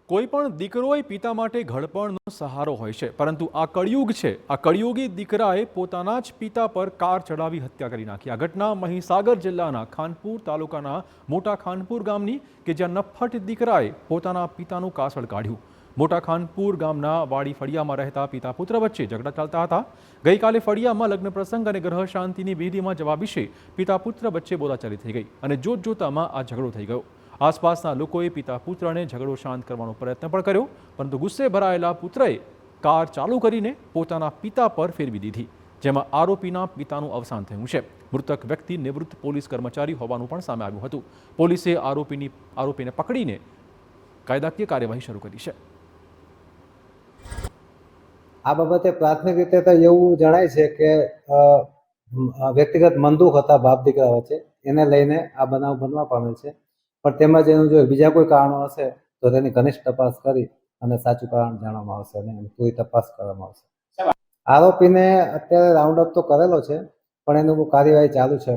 કોઈ પણ દીકરો એ પિતા માટે ઘડપણનો સહારો હોય છે, પરંતુ આ કળિયુગ છે. આ કળિયુગી દીકરાએ પોતાના જ પિતા પર કાર ચડાવી હત્યા કરી નાખી. આ ઘટના મહીસાગર જિલ્લાના ખાનપુર તાલુકાના મોટા ખાનપુર ગામની કે જ્યાં નફ્ફટ દીકરાએ પોતાના પિતાનું કાસળ કાઢ્યું. મોટા ખાનપુર ગામના વાડી ફળિયામાં રહેતા પિતા પુત્ર વચ્ચે ઝઘડા ચાલતા હતા. ગઈકાલે ફળિયામાં લગ્ન પ્રસંગ અને ગ્રહ શાંતિની વિધિમાં જવા વિશે પિતા પુત્ર વચ્ચે બોલાચાલી થઈ ગઈ અને જોતજોતામાં આ ઝઘડો થઈ ગયો. આસપાસના લોકોએ પિતા પુત્રને ઝઘડો શાંત કરવાનો પ્રયત્ન પણ કર્યો, પરંતુ ગુસ્સે ભરાયેલા પુત્રએ કાર ચાલુ કરીને પોતાના પિતા પર ફેરવી દીધી, જેમાં આરોપીના પિતાનું અવસાન થયું છે. મૃતક વ્યક્તિ નિવૃત્ત પોલીસ કર્મચારી હોવાનું પણ સામે આવ્યું હતું. પોલીસે આરોપીને પકડીને કાયદાકીય કાર્યવાહી શરૂ કરી છે. આ બાબતે પ્રાથમિક રીતે તો એવું જણાય છે કે વ્યક્તિગત મનદુખ હતા બાપ દીકરા વચ્ચે, એને લઈને આ બનાવ બનવા પામેલ છે. પણ તેમાં એનું જો બીજા કોઈ કારણો હશે તો તેની ઘનિષ્ઠ તપાસ કરી અને સાચું કારણ જાણવામાં આવશે અને એની પૂરી તપાસ કરવામાં આવશે. આરોપીને અત્યારે રાઉન્ડ અપ તો કરેલો છે, પણ એનું કાર્યવાહી ચાલુ છે.